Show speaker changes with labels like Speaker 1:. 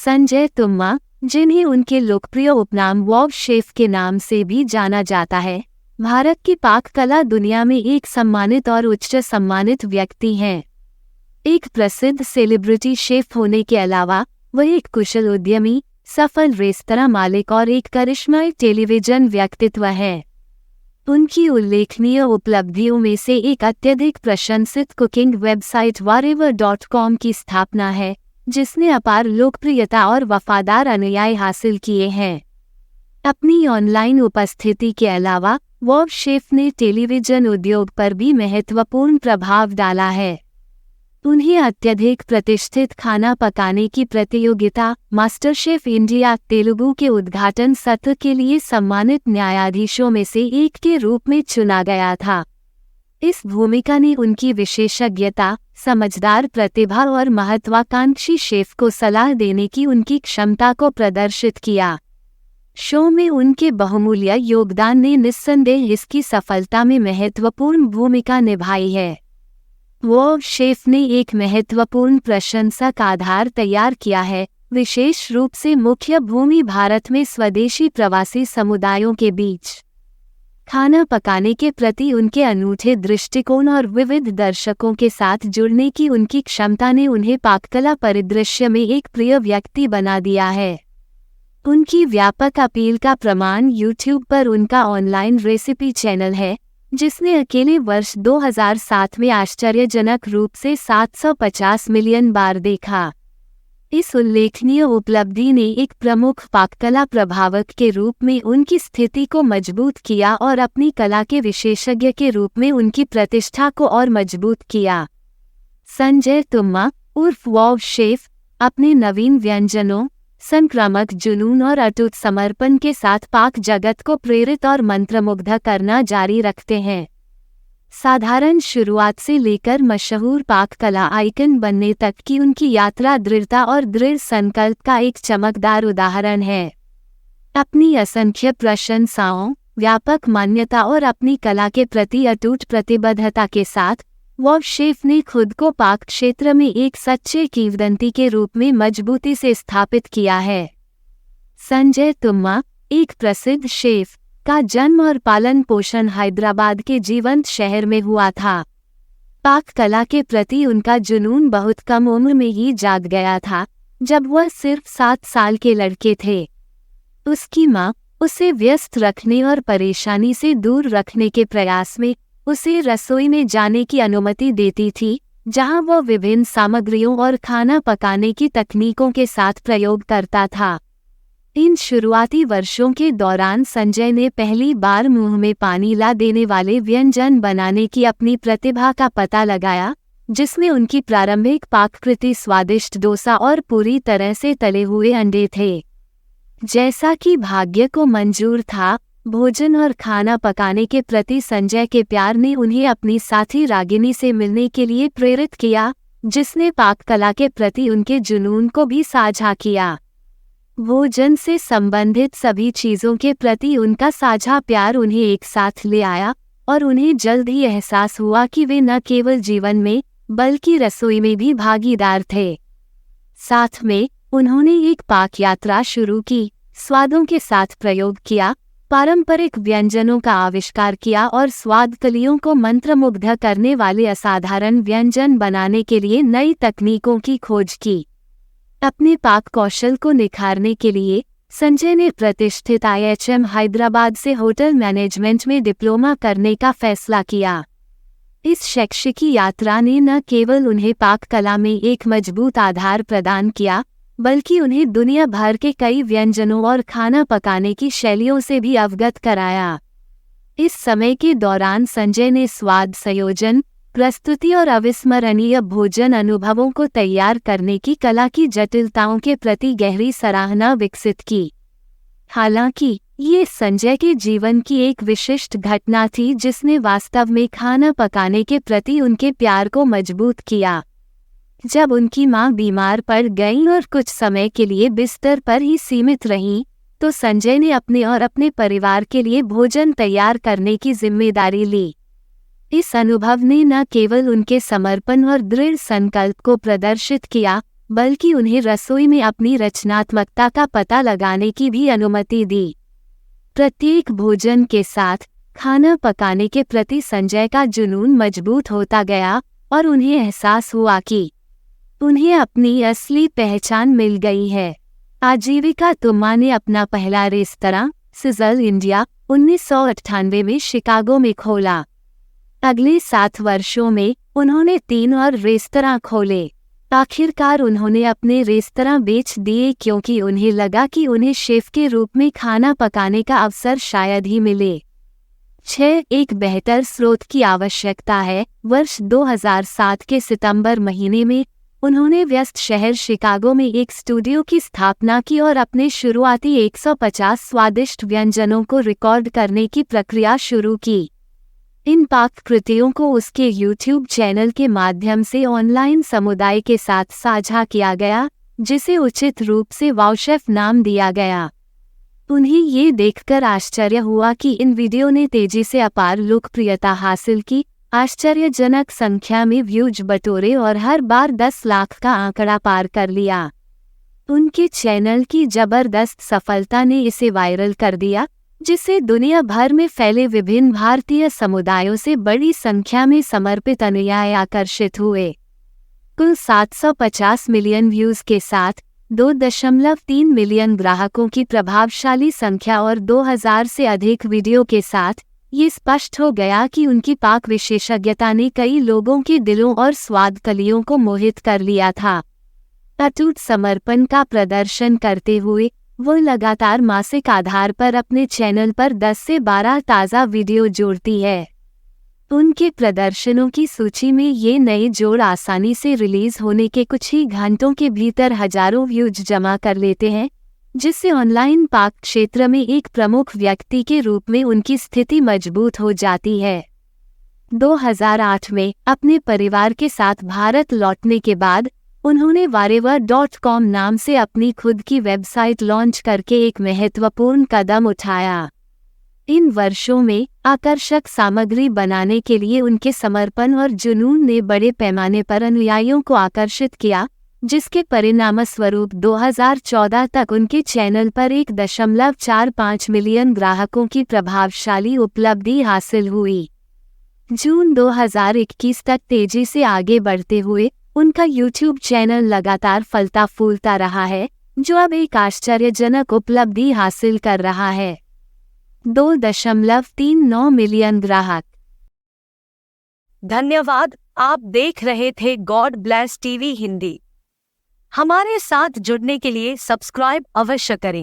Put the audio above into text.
Speaker 1: संजय तुम्मा, जिन्हें उनके लोकप्रिय उपनाम वॉव शेफ के नाम से भी जाना जाता है, भारत की पाक कला दुनिया में एक सम्मानित और उच्च सम्मानित व्यक्ति हैं। एक प्रसिद्ध सेलिब्रिटी शेफ होने के अलावा वह एक कुशल उद्यमी, सफल रेस्तरां मालिक और एक करिश्माई टेलीविजन व्यक्तित्व है। उनकी उल्लेखनीय उपलब्धियों में से एक अत्यधिक प्रशंसित कुकिंग वेबसाइट whatever.com की स्थापना है, जिसने अपार लोकप्रियता और वफादार अनुयायी हासिल किए हैं। अपनी ऑनलाइन उपस्थिति के अलावा वॉव शेफ ने टेलीविजन उद्योग पर भी महत्वपूर्ण प्रभाव डाला है। उन्हें अत्यधिक प्रतिष्ठित खाना पकाने की प्रतियोगिता मास्टर शेफ इंडिया तेलुगु के उद्घाटन सत्र के लिए सम्मानित न्यायाधीशों में से एक के रूप में चुना गया था। इस भूमिका ने उनकी विशेषज्ञता, समझदार प्रतिभा और महत्वाकांक्षी शेफ को सलाह देने की उनकी क्षमता को प्रदर्शित किया। शो में उनके बहुमूल्य योगदान ने निस्संदेह इसकी सफलता में महत्वपूर्ण भूमिका निभाई है। वॉव शेफ ने एक महत्वपूर्ण प्रशंसक आधार तैयार किया है, विशेष रूप से मुख्य भूमि भारत में स्वदेशी प्रवासी समुदायों के बीच। खाना पकाने के प्रति उनके अनूठे दृष्टिकोण और विविध दर्शकों के साथ जुड़ने की उनकी क्षमता ने उन्हें पाककला परिदृश्य में एक प्रिय व्यक्ति बना दिया है। उनकी व्यापक अपील का प्रमाण YouTube पर उनका ऑनलाइन रेसिपी चैनल है, जिसने अकेले वर्ष 2007 में आश्चर्यजनक रूप से 750 मिलियन बार देखा। इस उल्लेखनीय उपलब्धि ने एक प्रमुख पाककला प्रभावक के रूप में उनकी स्थिति को मजबूत किया और अपनी कला के विशेषज्ञ के रूप में उनकी प्रतिष्ठा को और मजबूत किया। संजय तुम्मा उर्फ वॉव शेफ अपने नवीन व्यंजनों, संक्रामक जुनून और अटूट समर्पण के साथ पाक जगत को प्रेरित और मंत्रमुग्ध करना जारी रखते हैं। साधारण शुरुआत से लेकर मशहूर पाक कला आइकन बनने तक की उनकी यात्रा दृढ़ता और दृढ़ संकल्प का एक चमकदार उदाहरण है। अपनी असंख्य प्रशंसाओं, व्यापक मान्यता और अपनी कला के प्रति अटूट प्रतिबद्धता के साथ वॉव शेफ ने खुद को पाक क्षेत्र में एक सच्चे किंवदंती के रूप में मजबूती से स्थापित किया है। संजय तुम्मा, एक प्रसिद्ध शेफ, का जन्म और पालन पोषण हैदराबाद के जीवंत शहर में हुआ था। पाक कला के प्रति उनका जुनून बहुत कम उम्र में ही जाग गया था, जब वह सिर्फ 7 साल के लड़के थे। उसकी माँ उसे व्यस्त रखने और परेशानी से दूर रखने के प्रयास में उसे रसोई में जाने की अनुमति देती थी, जहां वह विभिन्न सामग्रियों और खाना पकाने की तकनीकों के साथ प्रयोग करता था। इन शुरुआती वर्षों के दौरान संजय ने पहली बार मुंह में पानी ला देने वाले व्यंजन बनाने की अपनी प्रतिभा का पता लगाया, जिसमें उनकी प्रारंभिक पाककृति स्वादिष्ट डोसा और पूरी तरह से तले हुए अंडे थे। जैसा कि भाग्य को मंजूर था, भोजन और खाना पकाने के प्रति संजय के प्यार ने उन्हें अपनी साथी रागिनी से मिलने के लिए प्रेरित किया, जिसने पाक कला के प्रति उनके जुनून को भी साझा किया। भोजन से संबंधित सभी चीज़ों के प्रति उनका साझा प्यार उन्हें एक साथ ले आया और उन्हें जल्द ही एहसास हुआ कि वे न केवल जीवन में बल्कि रसोई में भी भागीदार थे। साथ में उन्होंने एक पाक यात्रा शुरू की, स्वादों के साथ प्रयोग किया, पारंपरिक व्यंजनों का आविष्कार किया और स्वाद कलियों को मंत्रमुग्ध करने वाले असाधारण व्यंजन बनाने के लिए नई तकनीकों की खोज की। अपने पाक कौशल को निखारने के लिए संजय ने प्रतिष्ठित IHM हैदराबाद से होटल मैनेजमेंट में डिप्लोमा करने का फैसला किया। इस शैक्षिक यात्रा ने न केवल उन्हें पाक कला में एक मजबूत आधार प्रदान किया, बल्कि उन्हें दुनिया भर के कई व्यंजनों और खाना पकाने की शैलियों से भी अवगत कराया। इस समय के दौरान संजय ने स्वाद संयोजन, प्रस्तुति और अविस्मरणीय भोजन अनुभवों को तैयार करने की कला की जटिलताओं के प्रति गहरी सराहना विकसित की। हालांकि ये संजय के जीवन की एक विशिष्ट घटना थी जिसने वास्तव में खाना पकाने के प्रति उनके प्यार को मजबूत किया। जब उनकी मां बीमार पड़ गईं और कुछ समय के लिए बिस्तर पर ही सीमित रहीं, तो संजय ने अपने और अपने परिवार के लिए भोजन तैयार करने की जिम्मेदारी ली। इस अनुभव ने न केवल उनके समर्पण और दृढ़ संकल्प को प्रदर्शित किया, बल्कि उन्हें रसोई में अपनी रचनात्मकता का पता लगाने की भी अनुमति दी। प्रत्येक भोजन के साथ खाना पकाने के प्रति संजय का जुनून मजबूत होता गया और उन्हें एहसास हुआ कि उन्हें अपनी असली पहचान मिल गई है। आजीविका तुम्मा ने अपना पहला रेस्तरां सिजल इंडिया 1998 में शिकागो में खोला। अगले 7 वर्षों में उन्होंने 3 और रेस्तरां खोले। आखिरकार उन्होंने अपने रेस्तरां बेच दिए क्योंकि उन्हें लगा कि उन्हें शेफ के रूप में खाना पकाने का अवसर शायद ही मिले। 6 एक बेहतर स्रोत की आवश्यकता है। वर्ष 2007 के सितंबर महीने में उन्होंने व्यस्त शहर शिकागो में एक स्टूडियो की स्थापना की और अपने शुरुआती 150 स्वादिष्ट व्यंजनों को रिकॉर्ड करने की प्रक्रिया शुरू की। इन पाककृतियों को उसके यूट्यूब चैनल के माध्यम से ऑनलाइन समुदाय के साथ साझा किया गया, जिसे उचित रूप से वाव शेफ नाम दिया गया। उन्हें ये देखकर आश्चर्य हुआ कि इन वीडियो ने तेजी से अपार लोकप्रियता हासिल की, आश्चर्यजनक संख्या में व्यूज बटोरे और हर बार 10 लाख का आंकड़ा पार कर लिया। उनके चैनल की जबरदस्त सफलता ने इसे वायरल कर दिया, जिससे दुनिया भर में फैले विभिन्न भारतीय समुदायों से बड़ी संख्या में समर्पित अनुयायी आकर्षित हुए। कुल 750 मिलियन व्यूज के साथ 2.3 मिलियन ग्राहकों की प्रभावशाली संख्या और 2000 से अधिक वीडियो के साथ ये स्पष्ट हो गया कि उनकी पाक विशेषज्ञता ने कई लोगों के दिलों और स्वाद कलियों को मोहित कर लिया था। अटूट समर्पण का प्रदर्शन करते हुए वो लगातार मासिक आधार पर अपने चैनल पर 10 से 12 ताज़ा वीडियो जोड़ती है। उनके प्रदर्शनों की सूची में ये नए जोड़ आसानी से रिलीज होने के कुछ ही घंटों के भीतर हजारों व्यूज जमा कर लेते हैं, जिससे ऑनलाइन पाक क्षेत्र में एक प्रमुख व्यक्ति के रूप में उनकी स्थिति मजबूत हो जाती है। 2008 में अपने परिवार के साथ भारत लौटने के बाद उन्होंने whatever.com नाम से अपनी खुद की वेबसाइट लॉन्च करके एक महत्वपूर्ण कदम उठाया। इन वर्षों में आकर्षक सामग्री बनाने के लिए उनके समर्पण और जुनून ने बड़े पैमाने पर अनुयायियों को आकर्षित किया, जिसके परिणामस्वरूप 2014 तक उनके चैनल पर 1.45 मिलियन ग्राहकों की प्रभावशाली उपलब्धि हासिल हुई। जून 2021 तक तेजी से आगे बढ़ते हुए उनका यूट्यूब चैनल लगातार फलता फूलता रहा है, जो अब एक आश्चर्यजनक उपलब्धि हासिल कर रहा है। 2.39 मिलियन ग्राहक।
Speaker 2: धन्यवाद। आप देख रहे थे गॉड ब्लेस टीवी हिंदी। हमारे साथ जुड़ने के लिए सब्सक्राइब अवश्य करें।